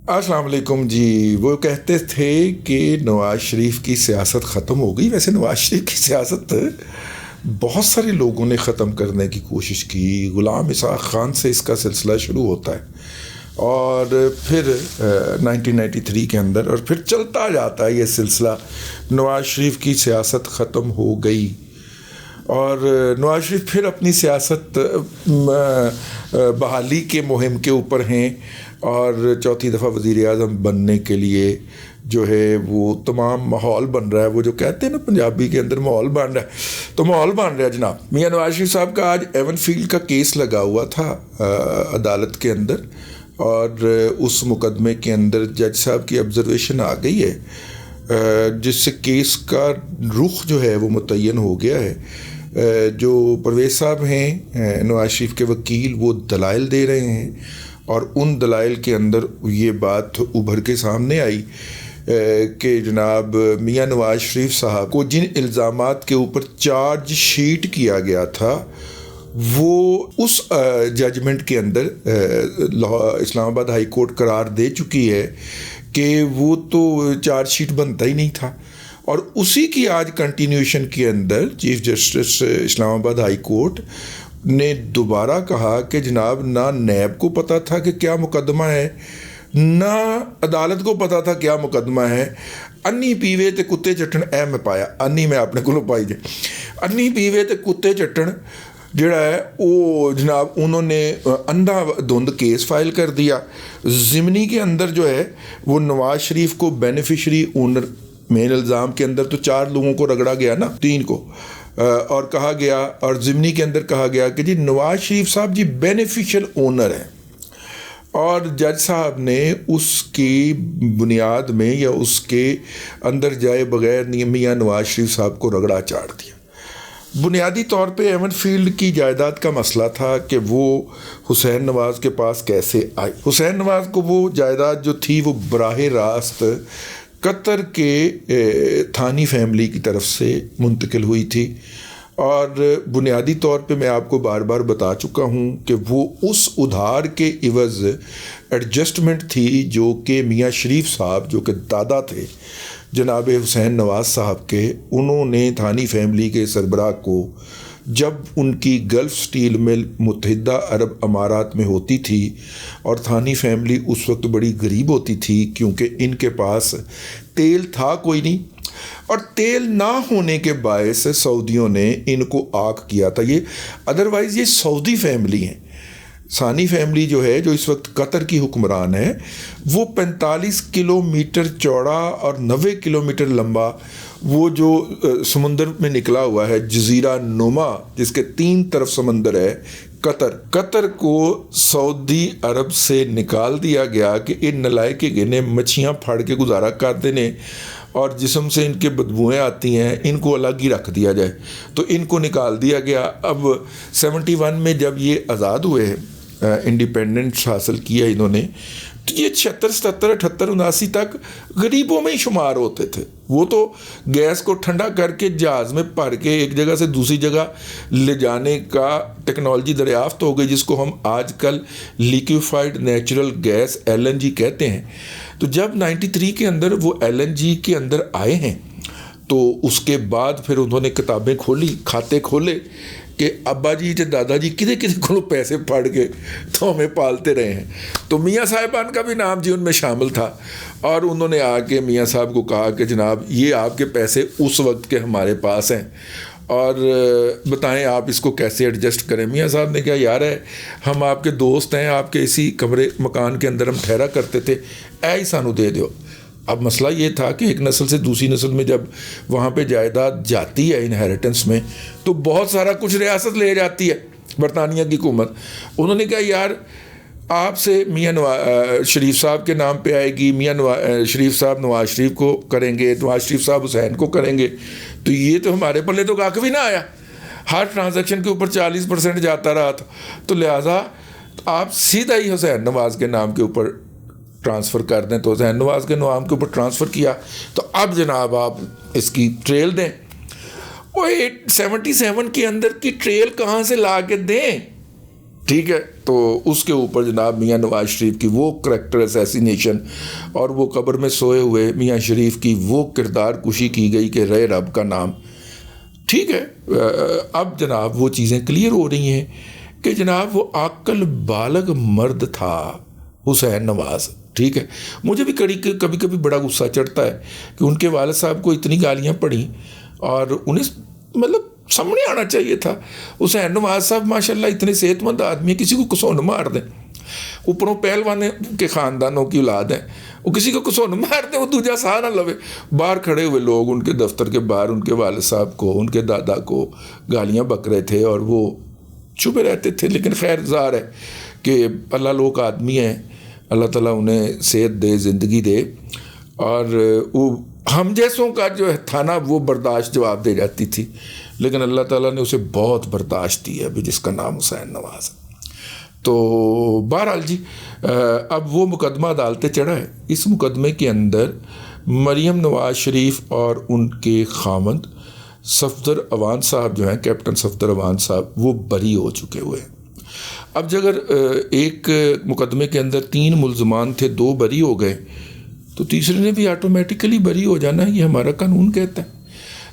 अस्सलाम वालेकुम जी। वो कहते थे कि नवाज शरीफ की सियासत ख़त्म हो गई। वैसे नवाज शरीफ की सियासत बहुत सारे लोगों ने ख़त्म करने की कोशिश की। ग़ुलाम इसहाक़ ख़ान से इसका सिलसिला शुरू होता है और फिर 1993 के अंदर और फिर चलता जाता है ये सिलसिला। नवाज शरीफ की सियासत ख़त्म हो गई और नवाज शरीफ फिर अपनी सियासत बहाली के मुहिम के ऊपर हैं और चौथी दफ़ा वज़ीर आज़म बनने के लिए जो है वो तमाम माहौल बन रहा है। वो जो कहते हैं ना पंजाबी के अंदर माहौल बन रहा है, तो माहौल बन रहा है जनाब। मियां नवाज शरीफ साहब का आज एवनफील्ड का केस लगा हुआ था अदालत के अंदर और उस मुकदमे के अंदर जज साहब की ऑब्जर्वेशन आ गई है जिससे केस का रुख जो है वो मुतय्यन हो गया है। जो परवेज़ साहब हैं नवाज शरीफ के वकील, वो दलाइल दे रहे हैं और उन दलाइल के अंदर ये बात उभर के सामने आई कि जनाब मियां नवाज शरीफ साहब को जिन इल्ज़ामात के ऊपर चार्ज शीट किया गया था वो उस जजमेंट के अंदर इस्लामाबाद हाई कोर्ट करार दे चुकी है कि वो तो चार्ज शीट बनता ही नहीं था। और उसी की आज कंटिन्यूशन के अंदर chief justice Islamabad high court ने दोबारा कहा कि जनाब ना नैब को पता था कि क्या मुकदमा है, ना अदालत को पता था क्या मुकदमा है। अन्नी पीवे ते कुत्ते चट्टन ऐ मैं पाया, अन्नी मैं अपने को पाई जे अन्नी पीवे ते कुत्ते चट्टन जिहड़ा है वो जनाब उन्होंने अंधाधुंध केस फाइल कर दिया। ज़िमनी के अंदर जो है वो नवाज शरीफ को बेनिफिशरी ओनर, मेन इल्ज़ाम के अंदर तो 4 लोगों को रगड़ा गया ना, 3 को, और कहा गया और ज़िमनी के अंदर कहा गया कि जी नवाज शरीफ साहब जी बेनिफिशियल ओनर हैं और जज साहब ने उसकी बुनियाद में या उसके अंदर जाए बगैर मियां नवाज शरीफ साहब को रगड़ा चाड़ दिया। बुनियादी तौर पे एवनफील्ड की जायदाद का मसला था कि वो हुसैन नवाज के पास कैसे आई। हुसैन नवाज को वो जायदाद जो थी वो बराह रास्त कतर के थानी फैमिली की तरफ से मुंतकिल हुई थी और बुनियादी तौर पे मैं आपको बार बार बता चुका हूँ कि वो उस उधार के इवज़ एडजस्टमेंट थी जो कि मियाँ शरीफ साहब जो कि दादा थे जनाब हुसैन नवाज साहब के, उन्होंने थानी फैमिली के सरबराह को जब उनकी गल्फ़ स्टील मिल मुत्तहिदा अरब अमारात में होती थी और थानी फैमिली उस वक्त बड़ी गरीब होती थी क्योंकि इनके पास तेल था कोई नहीं और तेल ना होने के बायस सऊदियों ने इनको आग किया था। ये अदरवाइज़ ये सऊदी फैमिली हैं। सानी फैमिली जो है जो इस वक्त कतर की हुक्मरान है वो 45 किलोमीटर चौड़ा और 90 किलोमीटर लंबा वो जो समुंदर में निकला हुआ है जजीरा नुमा जिसके 3 तरफ समंदर है, कतर को सऊदी अरब से निकाल दिया गया कि इन नलायक के गिने मच्छियाँ फाड़ के गुजारा करते ने और जिस्म से इनके बदबूएँ आती हैं, इनको अलग ही रख दिया जाए, तो इनको निकाल दिया गया। अब 71 में जब ये आज़ाद हुए, इंडिपेंडेंस हासिल किया इन्होंने, तो ये 76, 77, 78, 79 तक गरीबों में ही शुमार होते थे। वो तो गैस को ठंडा करके जहाज़ में भर के एक जगह से दूसरी जगह ले जाने का टेक्नोलॉजी दरियाफ्त हो गई जिसको हम आजकल लिक्विफाइड नेचुरल गैस LNG कहते हैं। तो जब 93 के अंदर वो LNG के अंदर आए हैं तो उसके बाद फिर उन्होंने किताबें खोली, खाते खोले कि अब्बा जी ते दादा जी किधे किधे को पैसे फाड़ के तो हमें पालते रहे हैं। तो मियाँ साहिबान का भी नाम जी उनमें शामिल था और उन्होंने आके मियाँ साहब को कहा कि जनाब ये आपके पैसे उस वक्त के हमारे पास हैं और बताएं आप इसको कैसे एडजस्ट करें। मियाँ साहब ने कहा यार है हम आपके दोस्त हैं, आपके इसी कमरे मकान के अंदर हम ठहरा करते थे, ऐ सानू दे दो। अब मसला ये था कि एक नस्ल से दूसरी नस्ल में जब वहाँ पे जायदाद जाती है इनहेरिटेंस में तो बहुत सारा कुछ रियासत ले जाती है बरतानिया की हुकूमत। उन्होंने कहा यार आपसे मियाँ शरीफ साहब के नाम पे आएगी, मियाँ शरीफ साहब नवाज शरीफ को करेंगे, नवाज शरीफ साहब हुसैन को करेंगे, तो ये तो हमारे पल्ले तो काफ़ी ना आया। हर ट्रांजैक्शन के ऊपर 40% जाता रहा था, तो लिहाजा आप सीधा ही हुसैन नवाज के नाम के ऊपर ट्रांसफ़र कर दें। तो हुसैन नवाज के नाम के ऊपर ट्रांसफ़र किया। तो अब जनाब आप इसकी ट्रेल दें। वो 77 के अंदर की ट्रेल कहाँ से ला के दें? ठीक है। तो उसके ऊपर जनाब मियाँ नवाज शरीफ की वो करैक्टर असैसिनेशन और वो कब्र में सोए हुए मियाँ शरीफ की वो किरदार कुशी की गई कि रहे रब का नाम। ठीक है, अब जनाब वो चीज़ें क्लियर हो रही हैं कि जनाब वो अक्ल बालग मर्द था हुसैन नवाज। ठीक है, मुझे भी कभी कभी बड़ा गुस्सा चढ़ता है कि उनके वालिद साहब को इतनी गालियाँ पड़ी और उन्हें मतलब सामने आना चाहिए था। हुसैन नवाज साहब माशाल्लाह इतने सेहतमंद आदमी, किसी को कुसौन मार दें, ऊपरों पहलवान के ख़ानदानों की औलाद है, वो किसी को कुसौन मार दें वो दूजा साह ना लवे। बाहर खड़े हुए लोग उनके दफ्तर के बाहर उनके वालिद साहब को, उनके दादा को गालियाँ बक रहे थे और वो छुपे रहते थे। लेकिन खैर ज़ाहिर है कि अल्लाह लोग आदमी हैं, अल्लाह ताला उन्हें सेहत दे, ज़िंदगी दे, और वो हम जैसों का जो था ना वो बर्दाश्त जवाब दे जाती थी, लेकिन अल्लाह ताला ने उसे बहुत बर्दाश्त दी है अभी, जिसका नाम हुसैन नवाज है। तो बहरहाल जी, अब वो मुकदमा अदालतें चढ़ा है। इस मुकदमे के अंदर मरियम नवाज शरीफ और उनके खामद सफदर अवान साहब जो हैं, कैप्टन सफदर अवान साहब, वो बरी हो चुके हुए हैं। अब अगर एक मुकदमे के अंदर 3 मुल्ज़मान थे, 2 बरी हो गए, तो तीसरे ने भी ऑटोमेटिकली बरी हो जाना है, ये हमारा कानून कहता है।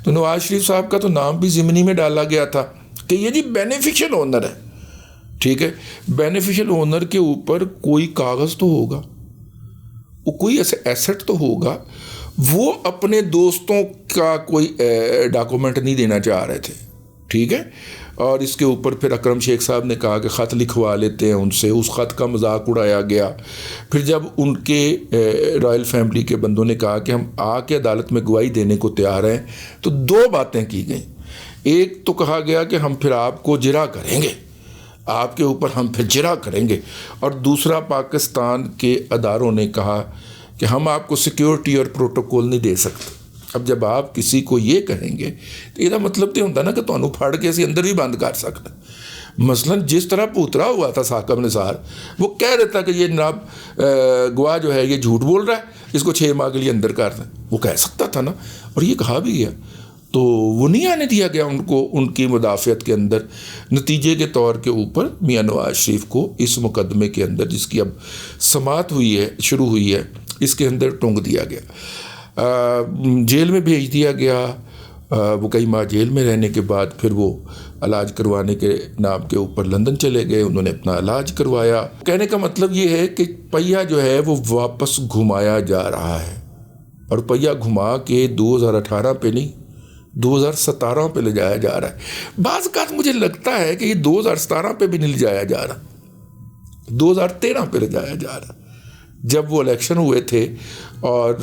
तो नवाज शरीफ साहब का तो नाम भी ज़िमनी में डाला गया था कि ये जी बेनिफिशियल ओनर है। ठीक है, बेनिफिशियल ओनर के ऊपर कोई कागज़ तो होगा, वो कोई ऐसे एसेट तो होगा। वो अपने दोस्तों का कोई डॉक्यूमेंट नहीं देना चाह रहे थे। ठीक है, और इसके ऊपर फिर अकरम शेख साहब ने कहा कि ख़त लिखवा लेते हैं उनसे, उस ख़त का मजाक उड़ाया गया। फिर जब उनके रॉयल फैमिली के बंदों ने कहा कि हम आके अदालत में गवाही देने को तैयार हैं, तो 2 बातें की गई। एक तो कहा गया कि हम फिर आपको जिरा करेंगे, आपके ऊपर हम फिर जिरा करेंगे, और दूसरा पाकिस्तान के अदारों ने कहा कि हम आपको सिक्योरिटी और प्रोटोकॉल नहीं दे सकते। अब जब आप किसी को ये कहेंगे तो इसका मतलब तो होता ना कि तुहानू फड़ के असीं अंदर भी बंद कर सकते। मसलन जिस तरह पूतरा हुआ था साकब निसार, वो कह देता कि ये जनाब गवाह जो है ये झूठ बोल रहा है, इसको 6 माह के लिए अंदर कर दें, वो कह सकता था ना, और ये कहा भी गया। तो वो नहीं आने दिया गया उनको उनकी मुदाफ़ियत के अंदर। नतीजे के तौर के ऊपर मियाँ नवाज शरीफ को इस मुकदमे के अंदर, जिसकी अब समाअत हुई है, शुरू हुई है, इसके अंदर टोंक दिया गया, जेल में भेज दिया गया। वो कई माह जेल में रहने के बाद फिर वो इलाज करवाने के नाम के ऊपर लंदन चले गए, उन्होंने अपना इलाज करवाया। कहने का मतलब ये है कि पहिया जो है वो वापस घुमाया जा रहा है, और पहिया घुमा के 2018 पे नहीं 2017 पे ले जाया जा रहा है। बाज़ औक़ात मुझे लगता है कि ये 2017 पे भी नहीं ले जाया जा रहा, 2013 पे ले जाया जा रहा, जब वो इलेक्शन हुए थे और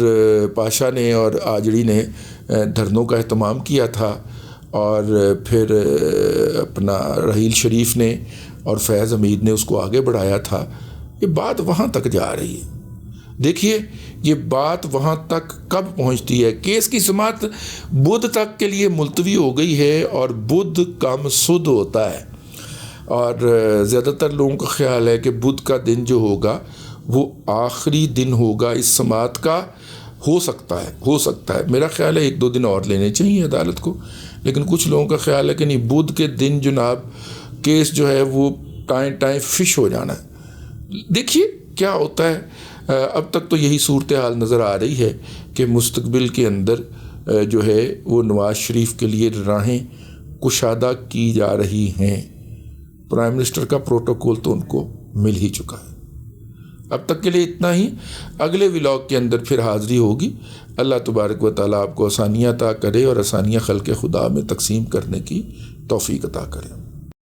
पाशा ने और आजड़ी ने धरनों का एहतमाम किया था, और फिर अपना रहील शरीफ ने और फैज़ हमीद ने उसको आगे बढ़ाया था। ये बात वहाँ तक जा रही है। देखिए ये बात वहाँ तक कब पहुँचती है। केस की समाअत बुध तक के लिए मुलतवी हो गई है, और बुध कम सुध होता है, और ज़्यादातर लोगों का ख्याल है कि बुध का दिन जो होगा वो आखिरी दिन होगा इस समाअत का। हो सकता है मेरा ख्याल है 1-2 दिन और लेने चाहिए अदालत को, लेकिन कुछ लोगों का ख्याल है कि नहीं, बुध के दिन जनाब केस जो है वो टाइम फिश हो जाना है। देखिए क्या होता है। अब तक तो यही सूरत हाल नज़र आ रही है कि मुस्तकबिल के अंदर जो है वो नवाज शरीफ के लिए राहें कुशादा की जा रही हैं। प्राइम मिनिस्टर का प्रोटोकॉल तो उनको मिल ही चुका है। अब तक के लिए इतना ही। अगले व्लॉग के अंदर फिर हाज़िरी होगी। अल्लाह तबारक व तआला आपको आसानियाँ अता करे और आसानियाँ खल्क़े खुदा में तकसीम करने की तौफ़ीक़ अता करे।